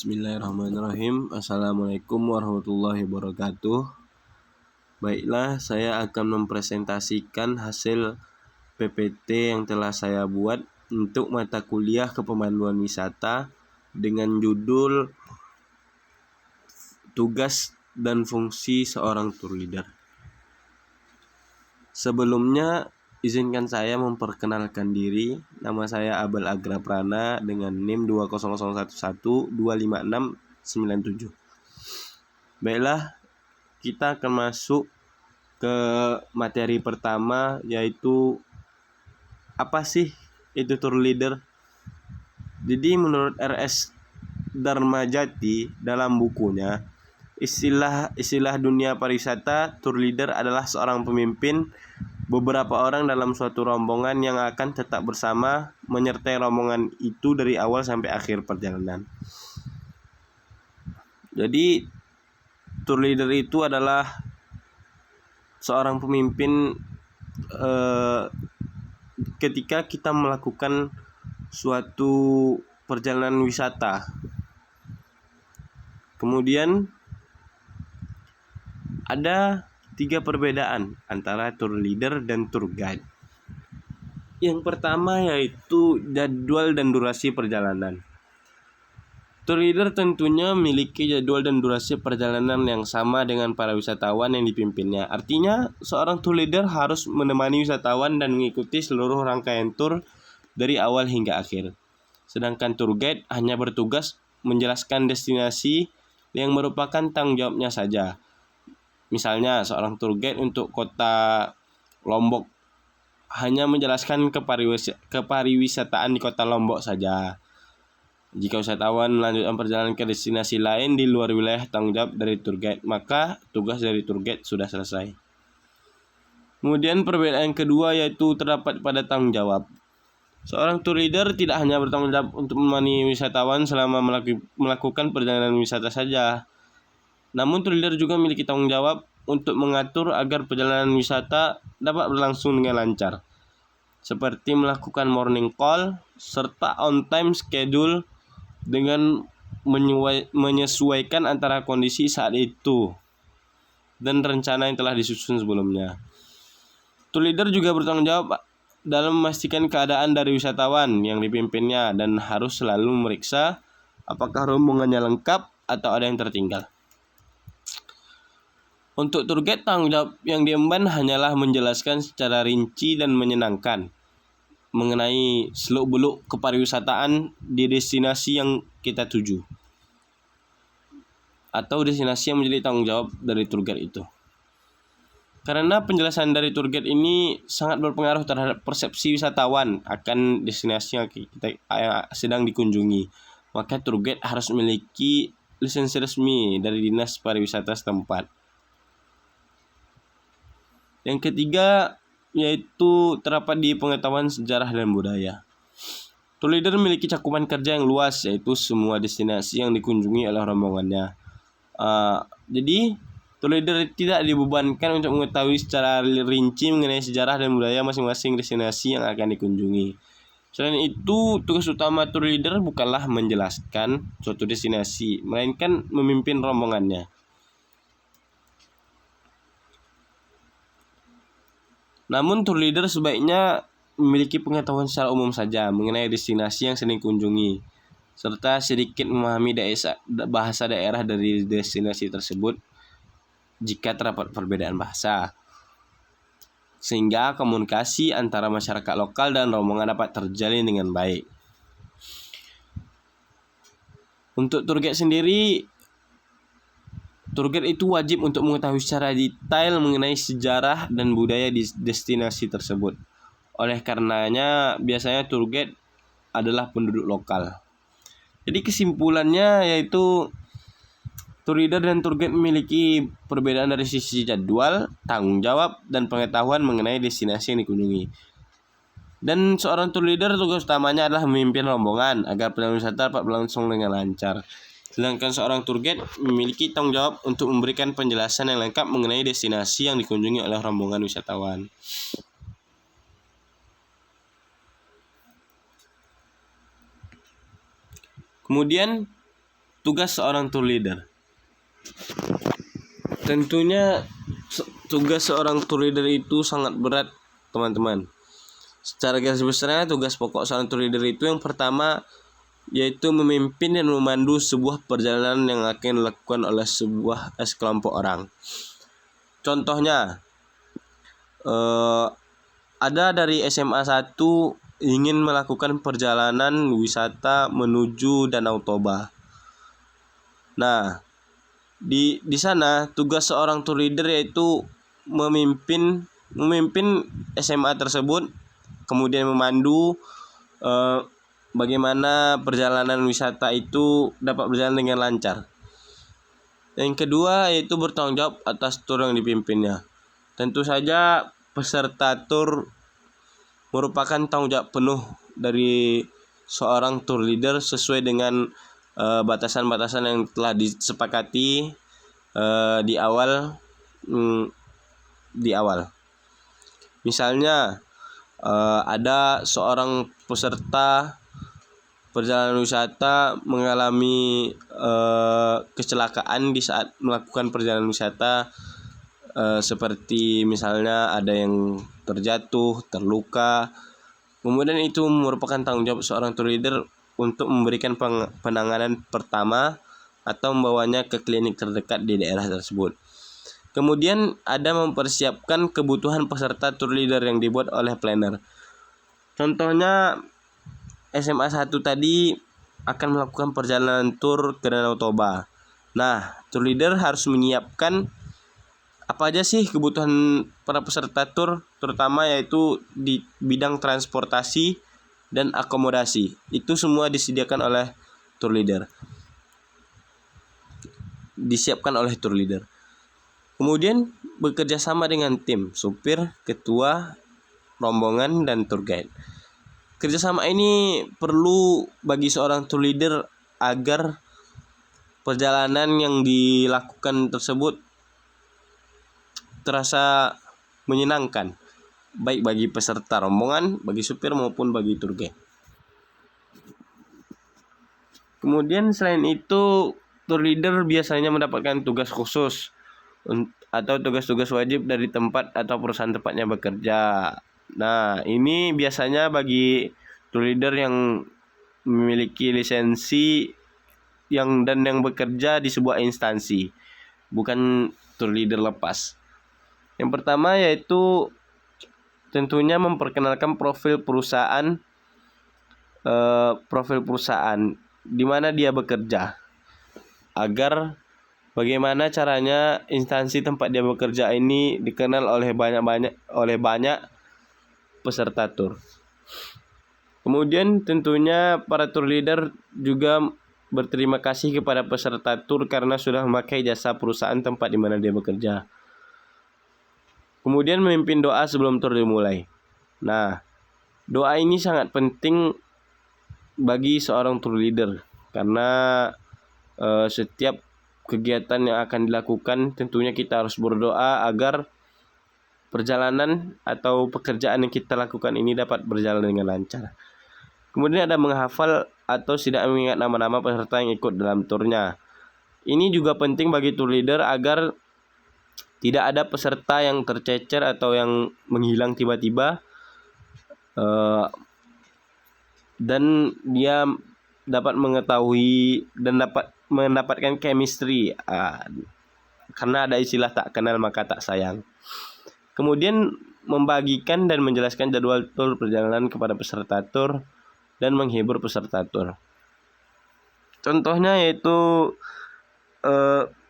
Bismillahirrahmanirrahim. Assalamualaikum warahmatullahi wabarakatuh. Baiklah, saya akan mempresentasikan hasil PPT yang telah saya buat untuk mata kuliah kepemanduan wisata dengan judul Tugas dan Fungsi Seorang Tour Leader. Sebelumnya, izinkan saya memperkenalkan diri. Nama saya Abel Agra Prana dengan NIM 20011256697. Baiklah, kita akan masuk ke materi pertama, yaitu apa sih itu tour leader? Jadi menurut R.S. Dharmajati dalam bukunya, istilah dunia pariwisata, tour leader adalah seorang pemimpin beberapa orang dalam suatu rombongan yang akan tetap bersama menyertai rombongan itu dari awal sampai akhir perjalanan. Jadi tour leader itu adalah seorang pemimpin ketika kita melakukan suatu perjalanan wisata. Kemudian ada 3 perbedaan antara tour leader dan tour guide. Yang pertama yaitu jadwal dan durasi perjalanan. Tour leader tentunya memiliki jadwal dan durasi perjalanan yang sama dengan para wisatawan yang dipimpinnya. Artinya, seorang tour leader harus menemani wisatawan dan mengikuti seluruh rangkaian tour dari awal hingga akhir. Sedangkan tour guide hanya bertugas menjelaskan destinasi yang merupakan tanggung jawabnya saja. Misalnya, seorang tour guide untuk kota Lombok hanya menjelaskan kepariwisataan di kota Lombok saja. Jika wisatawan melanjutkan perjalanan ke destinasi lain di luar wilayah tanggung jawab dari tour guide, maka tugas dari tour guide sudah selesai. Kemudian perbedaan kedua yaitu terdapat pada tanggung jawab. Seorang tour leader tidak hanya bertanggung jawab untuk menemani wisatawan selama melakukan perjalanan wisata saja. Namun tour leader juga memiliki tanggung jawab untuk mengatur agar perjalanan wisata dapat berlangsung dengan lancar, seperti melakukan morning call serta on time schedule dengan menyesuaikan antara kondisi saat itu dan rencana yang telah disusun sebelumnya. Tour leader juga bertanggung jawab dalam memastikan keadaan dari wisatawan yang dipimpinnya dan harus selalu memeriksa apakah rombongannya lengkap atau ada yang tertinggal. Untuk tour guide, tanggung jawab yang diemban hanyalah menjelaskan secara rinci dan menyenangkan mengenai seluk-beluk kepariwisataan di destinasi yang kita tuju, atau destinasi yang menjadi tanggung jawab dari tour guide itu. Karena penjelasan dari tour guide ini sangat berpengaruh terhadap persepsi wisatawan akan destinasi yang sedang dikunjungi, maka tour guide harus memiliki lisensi resmi dari Dinas Pariwisata setempat. Yang ketiga yaitu terdapat di pengetahuan sejarah dan budaya. Tour leader memiliki cakupan kerja yang luas, yaitu semua destinasi yang dikunjungi oleh rombongannya. Jadi tour leader tidak dibebankan untuk mengetahui secara rinci mengenai sejarah dan budaya masing-masing destinasi yang akan dikunjungi. Selain itu, tugas utama tour leader bukanlah menjelaskan suatu destinasi, melainkan memimpin rombongannya. Namun tour leader sebaiknya memiliki pengetahuan secara umum saja mengenai destinasi yang sedang dikunjungi, serta sedikit memahami bahasa daerah dari destinasi tersebut jika terdapat perbedaan bahasa, sehingga komunikasi antara masyarakat lokal dan rombongan dapat terjalin dengan baik. Untuk tour guide sendiri, tour guide itu wajib untuk mengetahui secara detail mengenai sejarah dan budaya di destinasi tersebut. Oleh karenanya, biasanya tour guide adalah penduduk lokal. Jadi kesimpulannya yaitu tour leader dan tour guide memiliki perbedaan dari sisi jadwal, tanggung jawab, dan pengetahuan mengenai destinasi yang dikunjungi. Dan seorang tour leader tugas utamanya adalah memimpin rombongan agar perjalanan wisata dapat berlangsung dengan lancar. Sedangkan seorang tour guide memiliki tanggung jawab untuk memberikan penjelasan yang lengkap mengenai destinasi yang dikunjungi oleh rombongan wisatawan. Kemudian tugas seorang tour leader. Tentunya tugas seorang tour leader itu sangat berat, teman-teman. Secara garis besarnya, tugas pokok seorang tour leader itu yang pertama yaitu memimpin dan memandu sebuah perjalanan yang akan dilakukan oleh sekelompok orang. Contohnya, ada dari SMA 1 ingin melakukan perjalanan wisata menuju Danau Toba. Nah, di sana tugas seorang tour leader yaitu memimpin SMA tersebut, kemudian memandu bagaimana perjalanan wisata itu dapat berjalan dengan lancar. Yang kedua yaitu bertanggung jawab atas tur yang dipimpinnya. Tentu saja peserta tur merupakan tanggung jawab penuh dari seorang tour leader sesuai dengan batasan-batasan yang telah disepakati di awal. Misalnya ada seorang peserta perjalanan wisata mengalami kecelakaan di saat melakukan perjalanan wisata, seperti misalnya ada yang terjatuh, terluka. Kemudian itu merupakan tanggung jawab seorang tour leader untuk memberikan penanganan pertama atau membawanya ke klinik terdekat di daerah tersebut. Kemudian ada mempersiapkan kebutuhan peserta tour leader yang dibuat oleh planner. Contohnya SMA 1 tadi akan melakukan perjalanan tur ke Danau Toba. Nah, tour leader harus menyiapkan apa aja sih kebutuhan para peserta tur, terutama yaitu di bidang transportasi dan akomodasi. Itu semua disediakan oleh tour leader. Disiapkan oleh tour leader. Kemudian bekerja sama dengan tim, supir, ketua, rombongan, dan tour guide. Kerjasama ini perlu bagi seorang tour leader agar perjalanan yang dilakukan tersebut terasa menyenangkan, baik bagi peserta rombongan, bagi supir maupun bagi tour guide. Kemudian selain itu, tour leader biasanya mendapatkan tugas khusus atau tugas-tugas wajib dari tempat atau perusahaan tempatnya bekerja. Nah, ini biasanya bagi tour leader yang memiliki lisensi yang bekerja di sebuah instansi, bukan tour leader lepas. Yang pertama yaitu tentunya memperkenalkan profil perusahaan di mana dia bekerja, agar bagaimana caranya instansi tempat dia bekerja ini dikenal oleh banyak peserta tur. Kemudian tentunya para tour leader juga berterima kasih kepada peserta tur karena sudah memakai jasa perusahaan tempat di mana dia bekerja. Kemudian memimpin doa sebelum tur dimulai. Nah, doa ini sangat penting bagi seorang tour leader karena setiap kegiatan yang akan dilakukan tentunya kita harus berdoa agar perjalanan atau pekerjaan yang kita lakukan ini dapat berjalan dengan lancar. Kemudian ada menghafal atau tidak mengingat nama-nama peserta yang ikut dalam turnya. Ini juga penting bagi tour leader agar tidak ada peserta yang tercecer atau yang menghilang tiba-tiba, dan dia dapat mengetahui dan dapat mendapatkan chemistry, karena ada istilah tak kenal maka tak sayang. Kemudian membagikan dan menjelaskan jadwal tur perjalanan kepada peserta tur dan menghibur peserta tur. Contohnya yaitu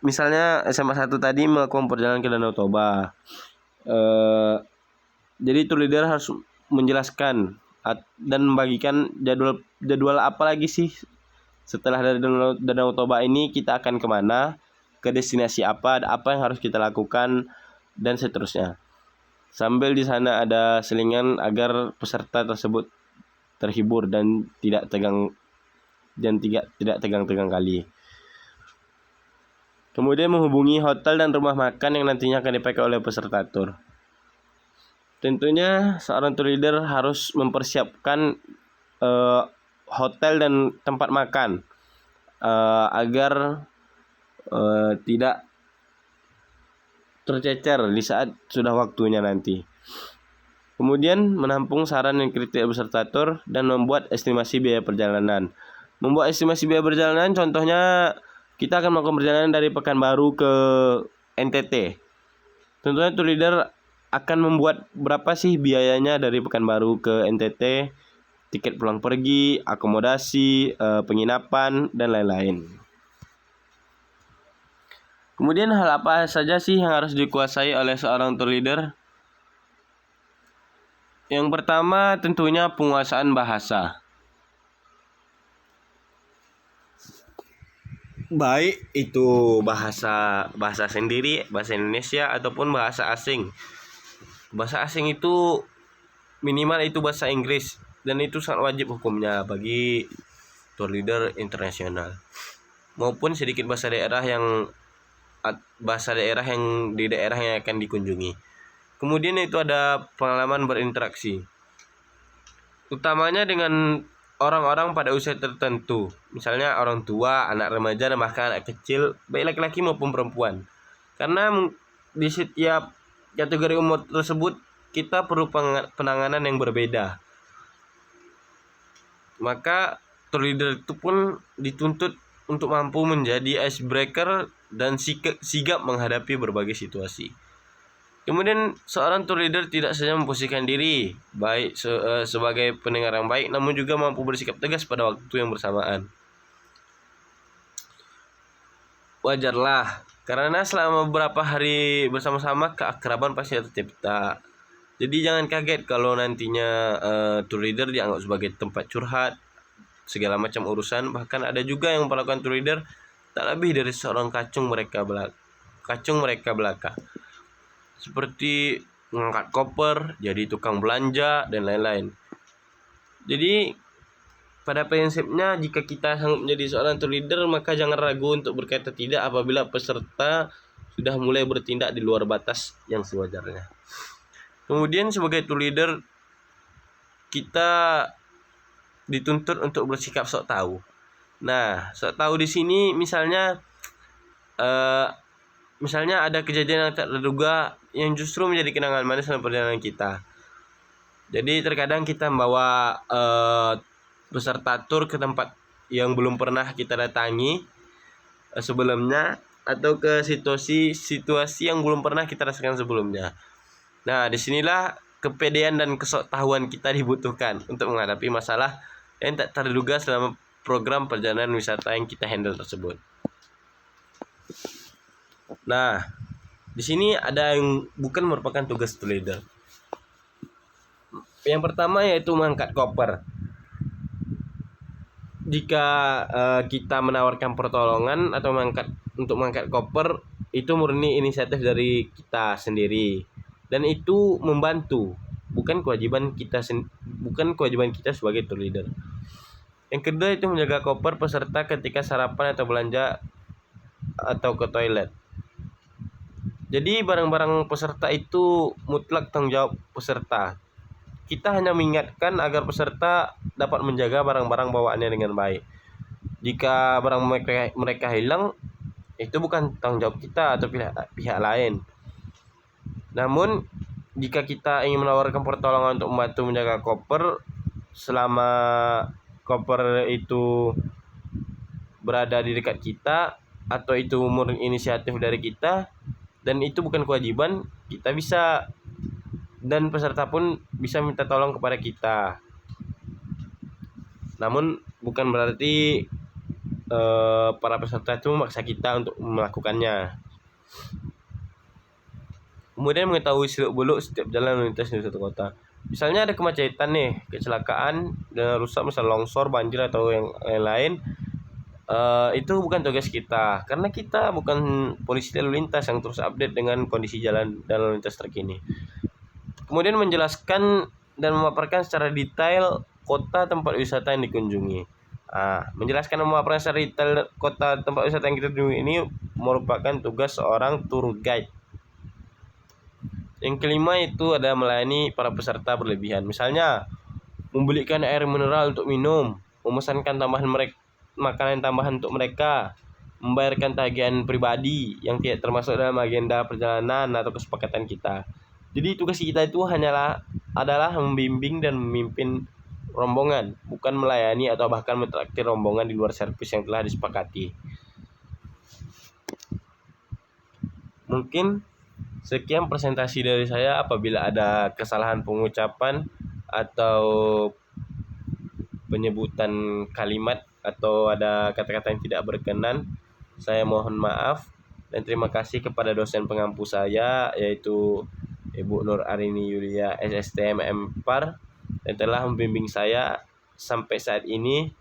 misalnya SMA 1 tadi melakukan perjalanan ke Danau Toba. Jadi tour leader harus menjelaskan dan membagikan jadwal apa lagi sih setelah dari Danau Toba ini kita akan kemana, ke destinasi apa yang harus kita lakukan, dan seterusnya. Sambil di sana ada selingan agar peserta tersebut terhibur dan tidak tegang kali. Kemudian menghubungi hotel dan rumah makan yang nantinya akan dipakai oleh peserta tur. Tentunya seorang tour leader harus mempersiapkan hotel dan tempat makan agar tidak tercecer di saat sudah waktunya nanti. Kemudian menampung saran dan kritik peserta tur dan membuat estimasi biaya perjalanan. Membuat estimasi biaya perjalanan contohnya kita akan melakukan perjalanan dari Pekanbaru ke NTT. Tentunya tour leader akan membuat berapa sih biayanya dari Pekanbaru ke NTT, tiket pulang pergi, akomodasi, penginapan, dan lain-lain. Kemudian hal apa saja sih yang harus dikuasai oleh seorang tour leader? Yang pertama tentunya penguasaan bahasa. Baik itu bahasa sendiri, bahasa Indonesia ataupun bahasa asing. Bahasa asing itu minimal itu bahasa Inggris dan itu sangat wajib hukumnya bagi tour leader internasional. Maupun sedikit bahasa daerah yang di daerah yang akan dikunjungi. Kemudian itu ada pengalaman berinteraksi, utamanya dengan orang-orang pada usia tertentu, misalnya orang tua, anak remaja, dan bahkan anak kecil, baik laki-laki maupun perempuan. Karena di setiap kategori umur tersebut kita perlu penanganan yang berbeda. Maka tour leader itu pun dituntut untuk mampu menjadi icebreaker dan sigap menghadapi berbagai situasi. Kemudian seorang tour leader tidak saja memposisikan diri baik sebagai pendengar yang baik, namun juga mampu bersikap tegas pada waktu yang bersamaan. Wajarlah, karena selama beberapa hari bersama-sama keakraban pasti tercipta. Jadi jangan kaget kalau nantinya tour leader dianggap sebagai tempat curhat segala macam urusan. Bahkan ada juga yang melakukan tour leader tak lebih dari seorang kacung mereka belaka. Seperti mengangkat koper, jadi tukang belanja, dan lain-lain. Jadi pada prinsipnya jika kita sanggup menjadi seorang tour leader, maka jangan ragu untuk berkata tidak apabila peserta sudah mulai bertindak di luar batas yang sewajarnya. Kemudian sebagai tour leader kita dituntut untuk bersikap sok tahu. Nah, sok tahu di sini misalnya ada kejadian yang tak terduga yang justru menjadi kenangan manis dalam perjalanan kita. Jadi terkadang kita membawa peserta tur ke tempat yang belum pernah kita datangi sebelumnya, atau ke situasi yang belum pernah kita rasakan sebelumnya. Nah, disinilah kepedean dan kesoktahuan kita dibutuhkan untuk menghadapi masalah yang tak terduga selama program perjalanan wisata yang kita handle tersebut. Nah, di sini ada yang bukan merupakan tugas tour leader. Yang pertama yaitu mengangkat koper. Jika kita menawarkan pertolongan atau untuk mengangkat koper, itu murni inisiatif dari kita sendiri dan itu membantu, bukan kewajiban kita sebagai tour leader. Yang kedua itu menjaga koper peserta ketika sarapan atau belanja atau ke toilet. Jadi barang-barang peserta itu mutlak tanggung jawab peserta. Kita hanya mengingatkan agar peserta dapat menjaga barang-barang bawaannya dengan baik. Jika barang mereka hilang, itu bukan tanggung jawab kita atau pihak lain. Namun jika kita ingin menawarkan pertolongan untuk membantu menjaga koper selama koper itu berada di dekat kita atau itu murni inisiatif dari kita dan itu bukan kewajiban, kita bisa dan peserta pun bisa minta tolong kepada kita. Namun bukan berarti para peserta itu memaksa kita untuk melakukannya. Kemudian mengetahui seluk-beluk setiap jalan lintas di suatu kota. Misalnya ada kemacetan nih, kecelakaan dan rusak, misal longsor, banjir atau yang lain. Itu bukan tugas kita karena kita bukan polisi lalu lintas yang terus update dengan kondisi jalan dan lalu lintas terkini. Kemudian menjelaskan dan memaparkan secara detail kota tempat wisata yang dikunjungi. Menjelaskan dan memaparkan secara detail kota tempat wisata yang kita kunjungi ini merupakan tugas seorang tour guide. Yang kelima itu ada melayani para peserta berlebihan. Misalnya membelikan air mineral untuk minum, memesankan tambahan makanan tambahan untuk mereka, membayarkan tagihan pribadi yang tidak termasuk dalam agenda perjalanan atau kesepakatan kita. Jadi tugas kita itu adalah membimbing dan memimpin rombongan, bukan melayani atau bahkan mentraktir rombongan di luar servis yang telah disepakati. Mungkin sekian presentasi dari saya. Apabila ada kesalahan pengucapan atau penyebutan kalimat atau ada kata-kata yang tidak berkenan, saya mohon maaf. Dan terima kasih kepada dosen pengampu saya, yaitu Ibu Nur Arini Yulia SSTM MPAR, yang telah membimbing saya sampai saat ini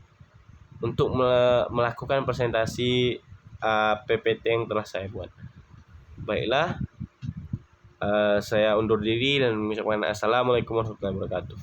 untuk melakukan presentasi PPT yang telah saya buat. Baiklah, saya undur diri dan mengucapkan assalamualaikum warahmatullahi wabarakatuh.